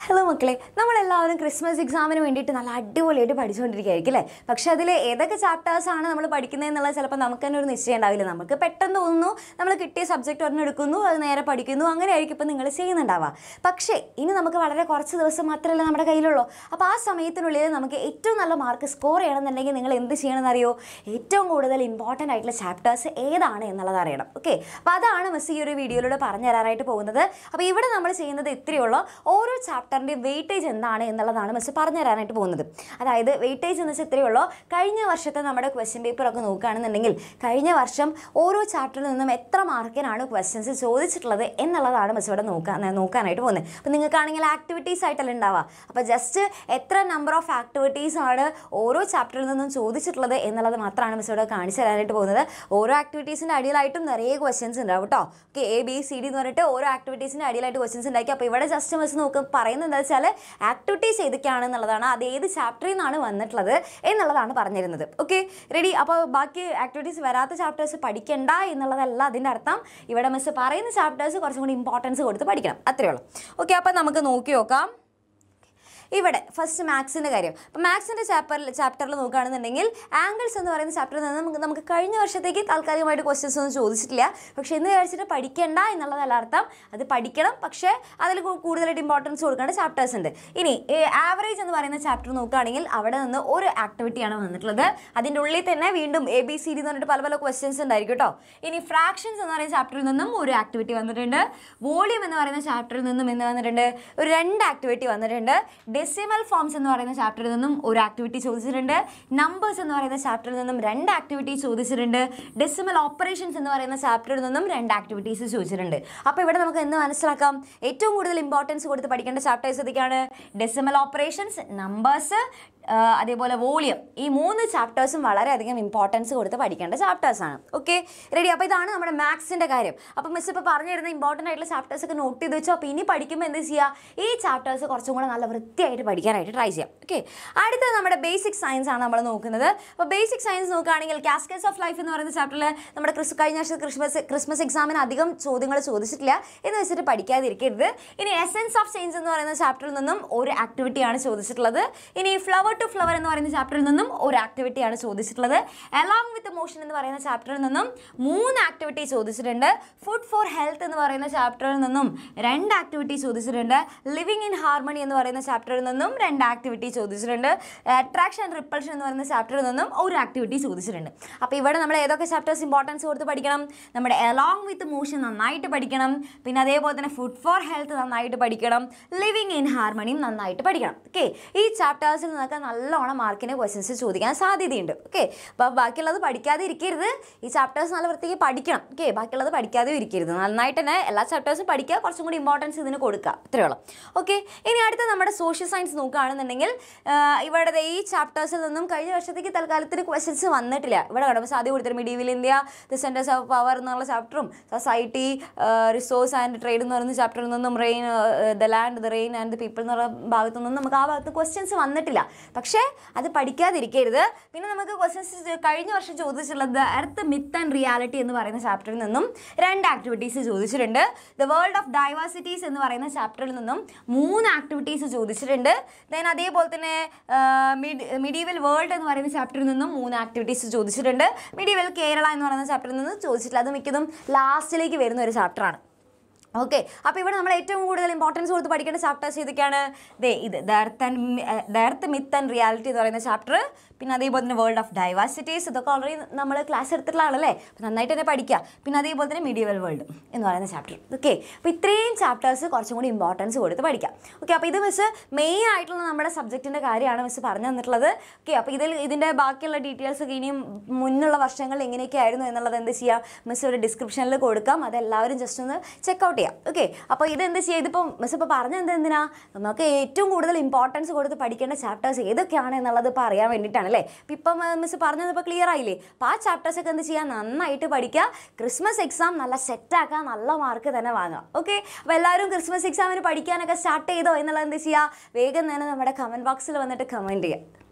Hello മക്കളെ, നമ്മളെല്ലാവരും Christmas എക്സാമിന് വേണ്ടിയിട്ട് നല്ല അടിപൊളിയായിട്ട് പഠിച്ചുകൊണ്ടിരിക്കുകയായിരിക്കും അല്ലേ? പക്ഷേ അതിൽ ഏതൊക്കെ ചാപ്റ്റേഴ്സാണ് നമ്മൾ പഠിക്കുന്നതെന്നുള്ളത് ചിലപ്പോൾ നമുക്ക് തന്നെ ഒരു നിശ്ചയം ഉണ്ടാവില്ല. നമുക്ക് പെട്ടെന്ന് തോന്നുന്നു, നമ്മൾ കിട്ടിയ സബ്ജക്റ്റ് ഒരെണ്ണം എടുക്കുന്നു, അത് നേരെ പഠിക്കുന്നു, അങ്ങനെ ആയിരിക്കും ഇപ്പം നിങ്ങൾ ചെയ്യുന്നുണ്ടാവുക. പക്ഷേ ഇനി നമുക്ക് വളരെ കുറച്ച് ദിവസം മാത്രമല്ല നമ്മുടെ കയ്യിലുള്ളൂ. അപ്പോൾ ആ സമയത്തിനുള്ളിൽ നമുക്ക് ഏറ്റവും നല്ല മാർക്ക് സ്കോർ ചെയ്യണമെന്നുണ്ടെങ്കിൽ നിങ്ങൾ എന്ത് ചെയ്യണമെന്നറിയോ? ഏറ്റവും കൂടുതൽ ഇമ്പോർട്ടൻ്റ് ആയിട്ടുള്ള ചാപ്റ്റേഴ്സ് ഏതാണ് എന്നുള്ളത് അറിയണം. ഓക്കെ, അപ്പോൾ അതാണ് മിസ് ഈ ഒരു വീഡിയോയിലൂടെ പറഞ്ഞു തരാനായിട്ട് പോകുന്നത്. അപ്പോൾ ഇവിടെ നമ്മൾ ചെയ്യുന്നത് ഇത്രയുള്ളൂ. ഓരോ ചാപ്റ്ററിൻ്റെ വെയിറ്റേജ് എന്താണ് എന്നുള്ളതാണ് മിസ് പറഞ്ഞു തരാനായിട്ട് പോകുന്നത്. അതായത് വെയിറ്റേജ് എന്ന് വെച്ചാൽ ഇത്രയുള്ളൂ. കഴിഞ്ഞ വർഷത്തെ നമ്മുടെ ക്വസ്റ്റ്യൻ പേപ്പറൊക്കെ നോക്കുകയാണെന്നുണ്ടെങ്കിൽ കഴിഞ്ഞ വർഷം ഓരോ ചാപ്റ്ററിൽ നിന്നും എത്ര മാർക്കിനാണ് ക്വസ്റ്റ്യൻസ് ചോദിച്ചിട്ടുള്ളത് എന്നുള്ളതാണ് മിസ് ഇവിടെ നോക്കാനായിട്ട് പോകുന്നത്. അപ്പോൾ നിങ്ങൾക്കാണെങ്കിൽ ആക്ടിവിറ്റീസ് ആയിട്ടല്ല ഉണ്ടാവുക. അപ്പോൾ ജസ്റ്റ് എത്ര നമ്പർ ഓഫ് ആക്ടിവിറ്റീസ് ആണ് ഓരോ ചാപ്റ്ററിൽ നിന്നും ചോദിച്ചിട്ടുള്ളത് എന്നുള്ളത് മാത്രമാണ് മിസ് ഇവിടെ കാണിച്ചു തരാനായിട്ട് പോകുന്നത്. ഓരോ ആക്ടിവിറ്റീസിൻ്റെ അടിയിലായിട്ടും നിറയെ ക്വസ്റ്റ്യൻസ് ഉണ്ടാവും കേട്ടോ. ഓക്കെ, ABCD എന്ന് പറഞ്ഞിട്ട് ഓരോ ആക്ടിവിറ്റീസിൻ്റെ അടിയിലായിട്ട് ക്വസ്റ്റ്യൻസ് ഉണ്ടാക്കി. അപ്പോൾ ഇവിടെ ജസ്റ്റ് മിസ് പറയുന്നത് എന്താ വെച്ചാൽ ആക്ടിവിറ്റീസ് ഏതൊക്കെയാണെന്നുള്ളതാണ്, അത് ഏത് ചാപ്റ്ററിൽ നിന്നാണ് വന്നിട്ടുള്ളത് എന്നുള്ളതാണ് പറഞ്ഞിരുന്നത്. Okay, ready? അപ്പോൾ ബാക്കി ആക്ടിവിറ്റീസ് വരാത്ത ചാപ്റ്റേഴ്സ് പഠിക്കണ്ട എന്നുള്ളതല്ല അതിൻ്റെ അർത്ഥം. ഇവിടെ മിസ് പറയുന്ന ചാപ്റ്റേഴ്സ് കുറച്ചും കൂടി ഇമ്പോർട്ടൻസ് കൊടുത്ത് പഠിക്കണം, അത്രയേ ഉള്ളൂ. ഓക്കെ, അപ്പോൾ നമുക്ക് നോക്കി നോക്കാം. ഇവിടെ ഫസ്റ്റ് മാത്സിൻ്റെ കാര്യം. അപ്പോൾ മാത്സിൻ്റെ ചാപ്റ്ററിൽ നോക്കുകയാണെന്നുണ്ടെങ്കിൽ ആംഗിൾസ് എന്ന് പറയുന്ന ചാപ്റ്ററിൽ നിന്ന് നമുക്ക് കഴിഞ്ഞ വർഷത്തേക്ക് താൽക്കാലികമായിട്ട് ക്വസ്റ്റ്യൻസ് ഒന്നും ചോദിച്ചിട്ടില്ല. പക്ഷേ എന്ന് വിചാരിച്ചിട്ട് പഠിക്കേണ്ട എന്നുള്ളതല്ല അർത്ഥം. അത് പഠിക്കണം, പക്ഷേ അതിൽ കൂടുതലായിട്ട് ഇമ്പോർട്ടൻസ് കൊടുക്കേണ്ട ചാപ്റ്റേഴ്സ് ഉണ്ട്. ഇനി ആവറേജ് എന്ന് പറയുന്ന ചാപ്റ്റർ നോക്കുകയാണെങ്കിൽ അവിടെ നിന്ന് ഒരു ആക്ടിവിറ്റിയാണ് വന്നിട്ടുള്ളത്. അതിൻ്റെ ഉള്ളിൽ തന്നെ വീണ്ടും ABCD എന്ന് പറഞ്ഞിട്ട് പല പല ക്വസ്റ്റ്യൻസ് ഉണ്ടായിരിക്കും കേട്ടോ. ഇനി ഫ്രാക്ഷൻസ് എന്ന് പറയുന്ന ചാപ്റ്ററിൽ നിന്നും ഒരു ആക്ടിവിറ്റി വന്നിട്ടുണ്ട്. വോളിയം എന്ന് പറയുന്ന ചാപ്റ്ററിൽ നിന്നും എന്ന് വന്നിട്ടുണ്ട് ഒരു 2 ആക്ടിവിറ്റി വന്നിട്ടുണ്ട്. ഡെസിമൽ ഫോംസ് എന്ന് പറയുന്ന ചാപ്റ്ററിൽ നിന്നും ഒരു ആക്ടിവിറ്റി ചോദിച്ചിട്ടുണ്ട്. നമ്പേഴ്സ് എന്ന് പറയുന്ന ചാപ്റ്ററിൽ നിന്നും 2 ആക്ടിവിറ്റി ചോദിച്ചിട്ടുണ്ട്. ഡെസിമൽ ഓപ്പറേഷൻസ് എന്ന് പറയുന്ന ചാപ്റ്ററിൽ നിന്നും 2 ആക്ടിവിറ്റീസ് ചോദിച്ചിട്ടുണ്ട്. അപ്പോൾ ഇവിടെ നമുക്ക് എന്ത് മനസ്സിലാക്കാം? ഏറ്റവും കൂടുതൽ ഇമ്പോർട്ടൻസ് കൊടുത്ത് പഠിക്കേണ്ട ചാപ്റ്റേഴ്സ് ഏതൊക്കെയാണ്? ഡെസിമൽ ഓപ്പറേഷൻസ്, നമ്പേഴ്സ്, അതേപോലെ വോളിയം. ഈ 3 ചാപ്റ്റേഴ്സും വളരെയധികം ഇമ്പോർട്ടൻസ് കൊടുത്ത് പഠിക്കേണ്ട ചാപ്റ്റേഴ്സാണ്. Okay, ready? അപ്പോൾ ഇതാണ് നമ്മുടെ മാത്സിൻ്റെ കാര്യം. അപ്പോൾ മിസ് ഇപ്പോൾ പറഞ്ഞു തരുന്ന ഇമ്പോർട്ടൻ്റ് ആയിട്ടുള്ള ചാപ്റ്റേഴ്സ് ഒക്കെ നോട്ട് ചെയ്ത് വെച്ചോ. അപ്പോൾ ഇനി പഠിക്കുമ്പോൾ എന്ത് ചെയ്യുക? ഈ ചാപ്റ്റേഴ്സ് കുറച്ചും കൂടെ നല്ല വൃത്തിയായിട്ട് പഠിക്കാനായിട്ട് ട്രൈ ചെയ്യാം. ഓക്കെ, അടുത്തത് നമ്മുടെ ബേസിക് സയൻസ് ആണ് നമ്മൾ നോക്കുന്നത്. അപ്പോൾ ബേസിക് സയൻസ് നോക്കുകയാണെങ്കിൽ കാസ്കേഡ്സ് ഓഫ് ലൈഫ് എന്ന് പറയുന്ന ചാപ്റ്ററിൽ നമ്മുടെ കഴിഞ്ഞ വർഷം ക്രിസ്മസ് എക്സാമിന് അധികം ചോദ്യങ്ങൾ ചോദിച്ചിട്ടില്ല എന്ന് വെച്ചിട്ട് പഠിക്കാതിരിക്കരുത്. ഇനി എസെൻസ് ഓഫ് ചേഞ്ച് എന്ന് പറയുന്ന ചാപ്റ്ററിൽ നിന്നും ഒരു ആക്ടിവിറ്റിയാണ് ചോദിച്ചിട്ടുള്ളത്. ഇനി ഫ്ലവർ ടു ഫ്ലവർ എന്ന് പറയുന്ന ചാപ്റ്ററിൽ നിന്നും ഒരു ആക്ടിവിറ്റിയാണ് ചോദിച്ചിട്ടുള്ളത്. അലോങ് വിത്ത് മോഷൻ എന്ന് പറയുന്ന ചാപ്റ്ററിൽ നിന്നും 3 ആക്ടിവിറ്റി ചോദിച്ചിട്ടുണ്ട്. ഫുഡ് ഫോർ ഹെൽത്ത് എന്ന് പറയുന്ന ചാപ്റ്ററിൽ നിന്നും 2 ആക്ടിവിറ്റി ചോദിച്ചിട്ടുണ്ട്. ലിവിങ് ഇൻ ഹാർമണി എന്ന് പറയുന്ന ചാപ്റ്ററിൽ നിന്നും 2 ആക്ടിവിറ്റി ചോദിച്ചിട്ടുണ്ട്. അട്രാക്ഷൻ ആൻഡ് റിപ്പൾഷൻ എന്ന് പറയുന്ന ചാപ്റ്ററിൽ നിന്നും ഒരു ആക്ടിവിറ്റി ചോദിച്ചിട്ടുണ്ട്. അപ്പോൾ ഇവിടെ നമ്മൾ ഏതൊക്കെ ചാപ്റ്റേഴ്സ് ഇമ്പോർട്ടൻസ് കൊടുത്ത് പഠിക്കണം? നമ്മുടെ അലോങ് വിത്ത് മോഷൻ നന്നായിട്ട് പഠിക്കണം. പിന്നെ അതേപോലെ തന്നെ ഫുഡ് ഫോർ ഹെൽത്ത് നന്നായിട്ട് പഠിക്കണം. ലിവിങ് ഇൻ ഹാർമണിയും നന്നായിട്ട് പഠിക്കണം. ഓക്കെ, ഈ ചാപ്റ്റേഴ്സിൽ നിന്നൊക്കെ നല്ലോണം മാർക്കിന് ക്വസ്റ്റ്യൻസ് ചോദിക്കാൻ സാധ്യതയുണ്ട്. ഓക്കെ, അപ്പോൾ ബാക്കിയുള്ളത് പഠിക്കാതെ ഇരിക്കരുത്. ഈ ചാപ്റ്റേഴ്സ് നല്ല വൃത്തിക്ക് പഠിക്കണം. ഓക്കെ, ബാക്കിയുള്ളത് പഠിക്കാതെ ഇരിക്കരുത്. നന്നായിട്ട് തന്നെ എല്ലാ ചാപ്റ്റേഴ്സും പഠിക്കുക, കുറച്ചും കൂടി ഇമ്പോർട്ടൻസ് ഇതിന് കൊടുക്കുക, അത്രയേ ഉള്ളൂ. ഓക്കെ, ഇനി അടുത്ത നമ്മുടെ സോഷ്യൽ സയൻസ് നോക്കുകയാണെന്നുണ്ടെങ്കിൽ ഇവിടെ ഈ ചാപ്റ്റേഴ്സിൽ നിന്നും കഴിഞ്ഞ വർഷത്തേക്ക് തൽക്കാലത്തിന് ക്വസ്റ്റ്യൻസ് വന്നിട്ടില്ല. ഇവിടെ കണ്ടപ്പോൾ സാധ്യത കൊടുത്തിട്ട് medieval India, the centres of power എന്നുള്ള ചാപ്റ്ററും സൊസൈറ്റി, റിസോഴ്സ് ആൻഡ് ട്രേഡ് എന്ന് പറയുന്ന ചാപ്റ്ററിൽ നിന്നും rain, the land, the rain and the people എന്ന് പറയുന്ന ഭാഗത്തു നിന്നും നമുക്ക് ആ ഭാഗത്ത് ക്വസ്റ്റ്യൻസ് വന്നിട്ടില്ല. പക്ഷേ അത് പഠിക്കാതിരിക്കരുത്. പിന്നെ നമുക്ക് ക്വസ്റ്റ്യൻസ് കഴിഞ്ഞ വർഷം ചോദിച്ചിട്ടുള്ളത് എർത്ത് മിത്ത് ആൻഡ് റിയാലിറ്റി എന്ന് പറയുന്ന ചാപ്റ്ററിൽ നിന്നും 2 ആക്ടിവിറ്റീസ് ചോദിച്ചിട്ടുണ്ട്. ദ വേൾഡ് ഓഫ് ഡൈവേഴ്സിറ്റീസ് എന്ന് പറയുന്ന ചാപ്റ്ററിൽ നിന്നും 3 ആക്ടിവിറ്റീസ് ചോദിച്ചിട്ടുണ്ട്. ദെൻ അതേപോലെ തന്നെ മിഡീവൽ വേൾഡ് എന്ന് പറയുന്ന ചാപ്റ്ററിൽ നിന്നും 3 ആക്ടിവിറ്റീസ് ചോദിച്ചിട്ടുണ്ട്. മിഡീവൽ കേരള എന്ന് പറയുന്ന ചാപ്റ്ററിൽ നിന്നും ചോദിച്ചിട്ടില്ല. അത് മിക്കതും ലാസ്റ്റിലേക്ക് വരുന്ന ഒരു ചാപ്റ്ററാണ്. ഓക്കെ, അപ്പോൾ ഇവിടെ നമ്മൾ ഏറ്റവും കൂടുതൽ ഇമ്പോർട്ടൻസ് കൊടുത്ത് പഠിക്കേണ്ട ചാപ്റ്റേഴ്സ് ഏതൊക്കെയാണ്? ഇത് the earth myth and reality എന്ന് പറയുന്ന ചാപ്റ്റർ, പിന്നെ അതേപോലെ തന്നെ വേൾഡ് ഓഫ് ഡൈവേഴ്സിറ്റീസ്, ഇതൊക്കെ ഓൾറെഡി നമ്മൾ ക്ലാസ് എടുത്തിട്ടുള്ളതാണല്ലേ. അപ്പോൾ നന്നായിട്ട് തന്നെ പഠിക്കുക. പിന്നെ അതേപോലെ തന്നെ മിഡീവൽ വേൾഡ് എന്ന് പറയുന്ന ചാപ്റ്റർ. ഓക്കെ, അപ്പോൾ ഇത്രയും ചാപ്റ്റേഴ്സ് കുറച്ചും കൂടി ഇമ്പോർട്ടൻസ് കൊടുത്ത് പഠിക്കാം. ഓക്കെ, അപ്പോൾ ഇത് മിസ് മെയിൻ ആയിട്ടുള്ള നമ്മുടെ സബ്ജക്റ്റിൻ്റെ കാര്യമാണ് മിസ് പറഞ്ഞു തന്നിട്ടുള്ളത്. ഓക്കെ, അപ്പോൾ ഇതിൻ്റെ ബാക്കിയുള്ള ഡീറ്റെയിൽസ് ഒക്കെ ഇനിയും മുന്നുള്ള വർഷങ്ങളിൽ എങ്ങനെയൊക്കെ ആയിരുന്നു എന്നുള്ളത് എന്ത് ചെയ്യാം? മിസ് ഒരു ഡിസ്ക്രിപ്ഷനിൽ കൊടുക്കാം. അതെല്ലാവരും ജസ്റ്റ് ഒന്ന് ചെക്കൗട്ട് ചെയ്യാം. ഓക്കെ, അപ്പോൾ ഇതെന്ത് ചെയ്യുക? ഇതിപ്പോൾ മിസ് ഇപ്പോൾ പറഞ്ഞത് എന്തിനാ? നമുക്ക് ഏറ്റവും കൂടുതൽ ഇമ്പോർട്ടൻസ് കൊടുത്ത് പഠിക്കേണ്ട ചാപ്റ്റേഴ്സ് ഏതൊക്കെയാണ് എന്നുള്ളത് ഇപ്പോൾ അറിയാൻ വേണ്ടിയിട്ടാണ് അല്ലേ. ഇപ്പം മിസ് പറഞ്ഞത് ഇപ്പോൾ ക്ലിയർ ആയില്ലേ? അപ്പോൾ ആ ചാപ്റ്റേഴ്സൊക്കെ എന്ത് ചെയ്യുക? നന്നായിട്ട് പഠിക്കുക. ക്രിസ്മസ് എക്സാം നല്ല സെറ്റാക്കുക, നല്ല മാർക്ക് തന്നെ വാങ്ങുക. ഓക്കെ, അപ്പോൾ എല്ലാവരും ക്രിസ്മസ് എക്സാമിന് പഠിക്കാനൊക്കെ സ്റ്റാർട്ട് ചെയ്തോ എന്നുള്ളത് എന്ത് ചെയ്യുക? വേഗം തന്നെ നമ്മുടെ കമൻറ്റ് ബോക്സിൽ വന്നിട്ട് കമൻറ്റ് ചെയ്യുക.